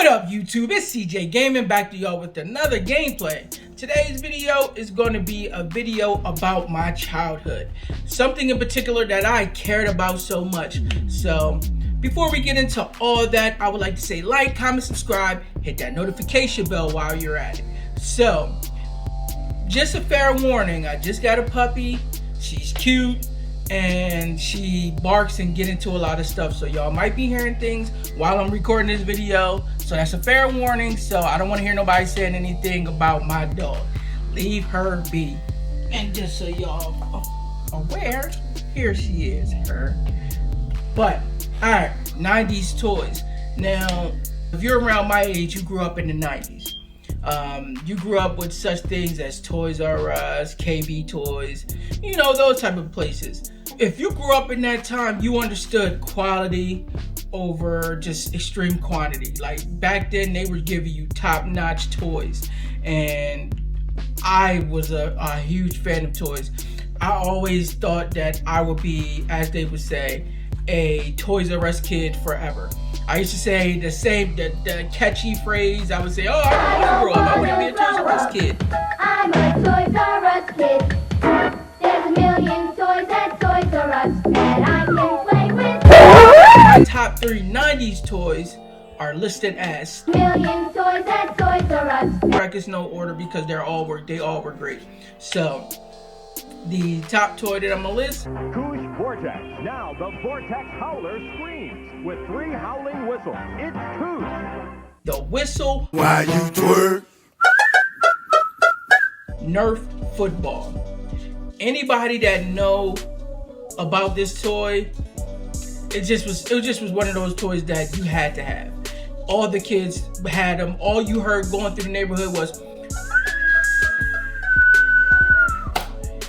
What up, YouTube? It's CJ Gaming back to y'all with another gameplay. Today's video is going to be a video about my childhood. Something in particular that I cared about so much. So, before we get into all that, I would like to say like, comment, subscribe, hit that notification bell while you're at it. So, just a fair warning, I just got a puppy. She's cute. And she barks and get into a lot of stuff, so y'all might be hearing things while I'm recording this video, so that's a fair warning. So I don't want to hear nobody saying anything about my dog. Leave her be. And just so y'all are aware, here she is, her. But alright, 90s toys. Now if you're around my age, you grew up in the 90s. You grew up with such things as Toys R Us, KB Toys, you know, those type of places. If you grew up in that time, you understood quality over just extreme quantity. Like back then, they were giving you top-notch toys, and I was a huge fan of toys. I always thought that I would be, as they would say, a Toys R Us kid forever. I used to say the catchy phrase. I would say, oh, I want to grow up. I want to be a Toys R Us kid. I'm a Toys R Us kid. There's a million toys at Toys R Us that I can play with. My top 3 90s toys are listed as Million toys at Toys R Us. Practice no order because they all were great. So the top toy that I'm gonna list: Koosh Vortex. Now the Vortex Howler screams with 3 howling whistles. It's Koosh. the Whistle Why you twerk? Nerf football. Anybody that know about this toy, it just was one of those toys that you had to have. All the kids had them. All you heard going through the neighborhood was,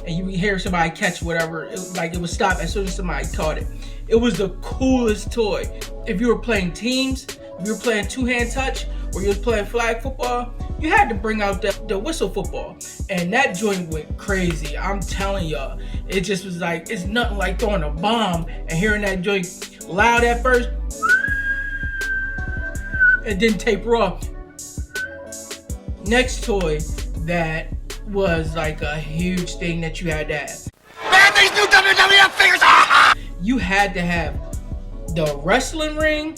and you would hear somebody catch whatever. It would stop as soon as somebody caught it. It was the coolest toy. If you were playing teams, if you were playing two-hand touch, or you was playing flag football, you had to bring out the whistle football. And that joint went crazy. I'm telling y'all. It just was like, it's nothing like throwing a bomb and hearing that joint loud at first. It didn't taper off. Next toy that was like a huge thing that you had to have. Man, these new WWF figures! You had to have the wrestling ring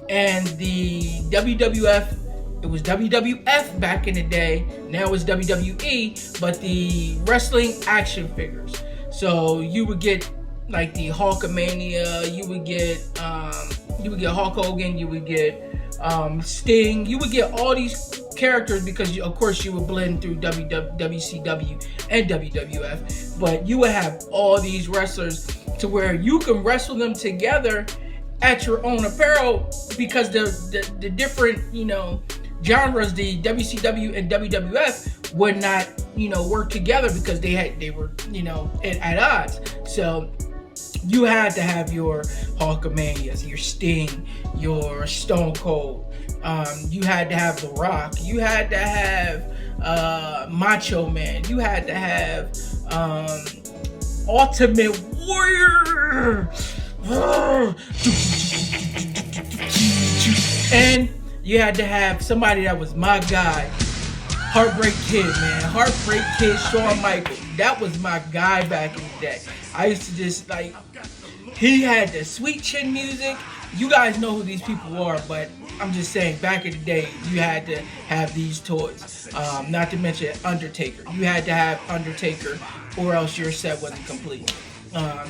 and the WWF. It was WWF back in the day. Now it's WWE, but the wrestling action figures. So you would get like the Hulkamania. You would get Hulk Hogan. You would get Sting. You would get all these characters because of course you would blend through WCW and WWF. But you would have all these wrestlers to where you can wrestle them together at your own apparel, because the different, you know, genres, the WCW and WWF would not, you know, work together because they were, you know, at odds. So you had to have your Hulkamanias, your Sting, your Stone Cold. You had to have The Rock. You had to have Macho Man. You had to have Ultimate Warrior. And you had to have somebody that was my guy, Heartbreak Kid, man. Heartbreak Kid, Shawn Michaels. That was my guy back in the day. I used to just like, he had the sweet chin music. You guys know who these people are, but I'm just saying, back in the day, you had to have these toys. Not to mention Undertaker. You had to have Undertaker, or else your set wasn't complete.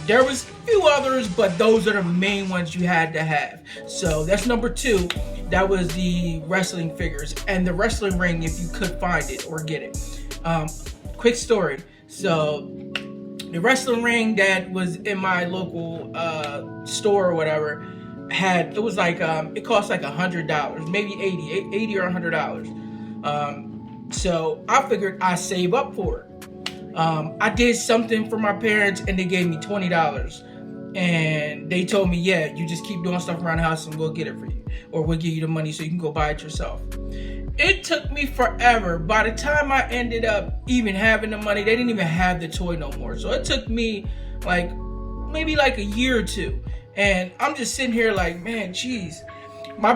There was a few others, but those are the main ones you had to have. So that's number 2. That was the wrestling figures and the wrestling ring, if you could find it or get it. Quick story. So the wrestling ring that was in my local store or whatever it was like it cost like $100, maybe $80 or $100. So I figured I'd save up for it. I did something for my parents and they gave me $20, and they told me, yeah, you just keep doing stuff around the house and we'll get it for you, or we'll give you the money so you can go buy it yourself. It took me forever. By the time I ended up even having the money, they didn't even have the toy no more. So it took me like maybe like a year or two, and I'm just sitting here like, man, geez, my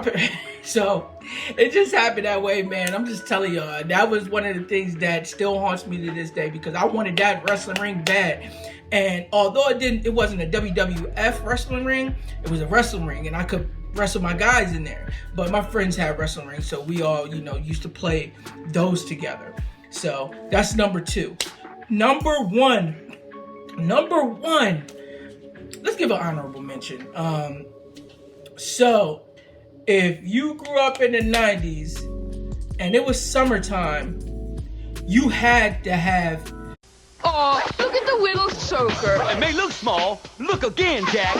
So it just happened that way, man. I'm just telling y'all, that was one of the things that still haunts me to this day, because I wanted that wrestling ring bad. And although it wasn't a WWF wrestling ring, it was a wrestling ring, and I could wrestle my guys in there. But my friends had wrestling rings, so we all, used to play those together. So that's number 2. Number one. Let's give an honorable mention. So if you grew up in the 90s and it was summertime, you had to have. Oh, look at the little soaker. It may look small. Look again, Jack.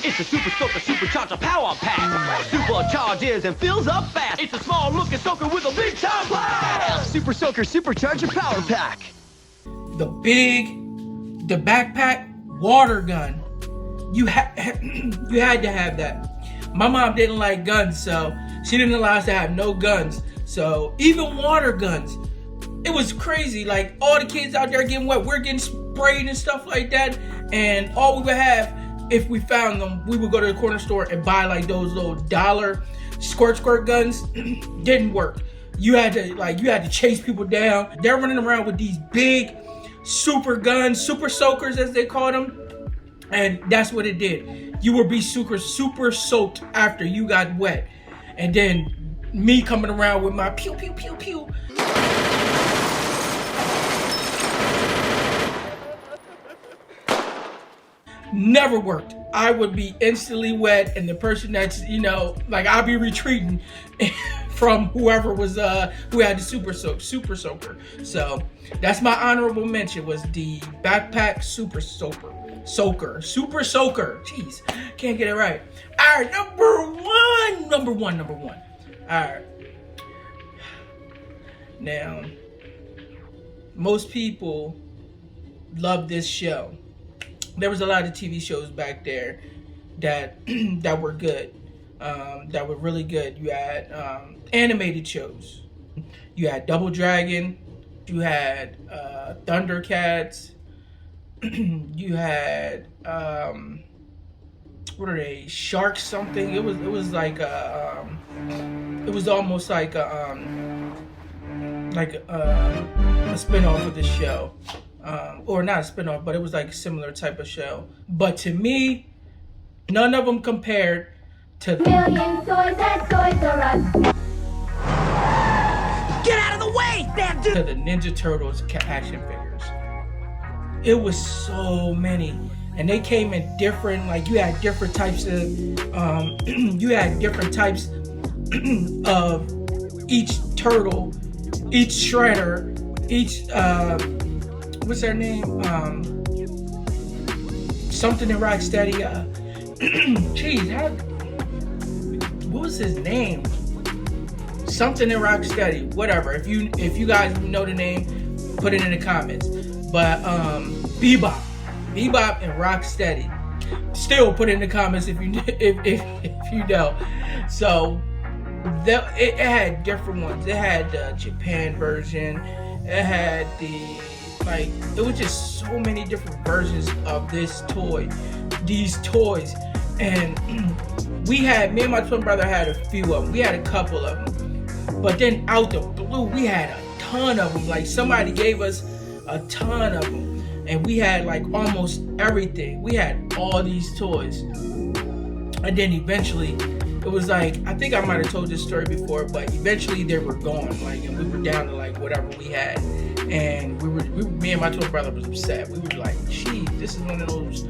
It's a Super Soaker Supercharger Power Pack. Supercharges and fills up fast. It's a small looking soaker with a big time blast. Super Soaker Supercharger Power Pack. The backpack water gun. You had to have that. My mom didn't like guns, so she didn't allow us to have no guns. So even water guns, it was crazy. Like, all the kids out there getting wet, we're getting sprayed and stuff like that. And all we would have, if we found them, we would go to the corner store and buy like those little dollar squirt guns. Didn't work. You had to chase people down. They're running around with these big super guns, super soakers as they call them. And that's what it did. You would be super soaked after you got wet. And then me coming around with my pew, pew, pew, pew. Never worked. I would be instantly wet, and the person that's, I'll be retreating from whoever was, who had the super soaker. So that's my honorable mention, was the backpack super soaker. Jeez, can't get it right. All right, number one. All right. Now, most people love this show. There was a lot of TV shows back there that were good, that were really good. You had animated shows. You had Double Dragon. You had Thundercats. You had what are they? Shark something. It was like it was almost like a spinoff of the show. Or not a spinoff, but it was like a similar type of show. But to me, none of them compared to Million toys at Toys R Us. Get out of the way, damn dude! to the Ninja Turtles action figures. It was so many, and they came in different. Like, you had different types of, of each turtle, each shredder, each what's their name? Something in Rocksteady. What was his name? Something in Rocksteady. Whatever. If you guys know the name, put it in the comments. But Bebop and Rocksteady. Still put it in the comments if you know. So it had different ones. It had the Japan version. It had it was just so many different versions of these toys. And me and my twin brother had a few of them. We had a couple of them. But then out the blue, we had a ton of them. Like, somebody gave us a ton of them. And we had like almost everything. We had all these toys. And then eventually, it was like, I think I might have told this story before, but eventually they were gone. Like, and we were down to like whatever we had. And me and my twin brother was upset. We were like, geez, this is one of those,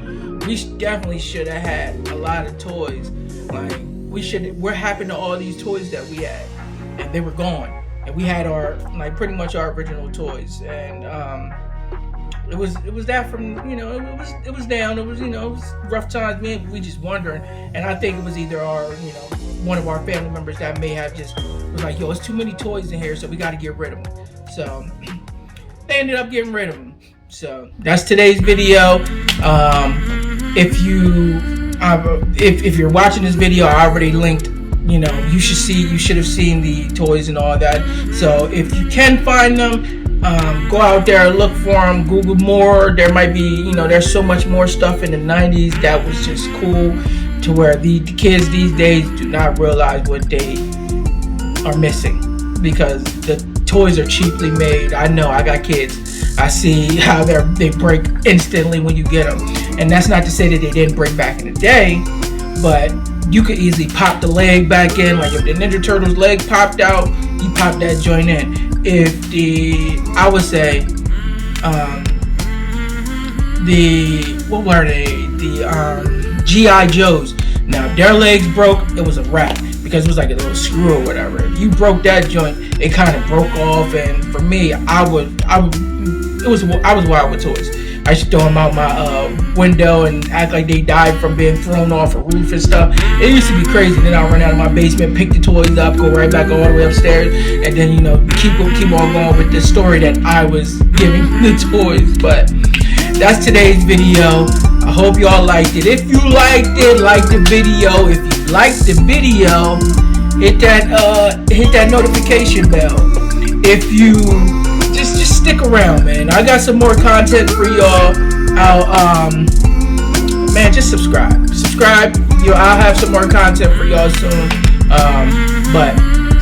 we definitely should have had a lot of toys. Like, we're happy to all these toys that we had. And they were gone. And we had pretty much our original toys. And it was that from, it was down. It was, it was rough times. We just wondering. And I think it was either one of our family members that may have just was like, yo, it's too many toys in here, so we got to get rid of them. So they ended up getting rid of them. So that's today's video. If you're watching this video, I already linked. You should have seen the toys and all that. So if you can find them, go out there, look for them, Google more. There might be, there's so much more stuff in the 90s that was just cool. to where the kids these days do not realize what they are missing, because the toys are cheaply made. I know, I got kids. I see how they break instantly when you get them. And that's not to say that they didn't break back in the day, but you could easily pop the leg back in. Like if the Ninja Turtles leg popped out, you pop that joint in. If I would say, what were they? The G.I. Joes. Now, if their legs broke, it was a wrap, because it was like a little screw or whatever. If you broke that joint, it kind of broke off. And for me, I was wild with toys. I used to throw them out my window and act like they died from being thrown off a roof and stuff. It used to be crazy. Then I'd run out of my basement, pick the toys up, go right back all the way upstairs, and then, you know, keep on going with the story that I was giving the toys. But that's today's video. I hope y'all liked it. If you liked it, like the video. If you liked the video, hit that notification bell. If you just stick around, man. I got some more content for y'all. Man, just subscribe. I'll have some more content for y'all soon. But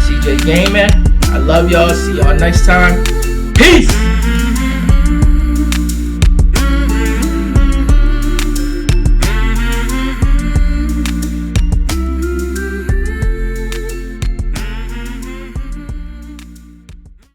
CJ Gaming, I love y'all. See y'all next time. Peace.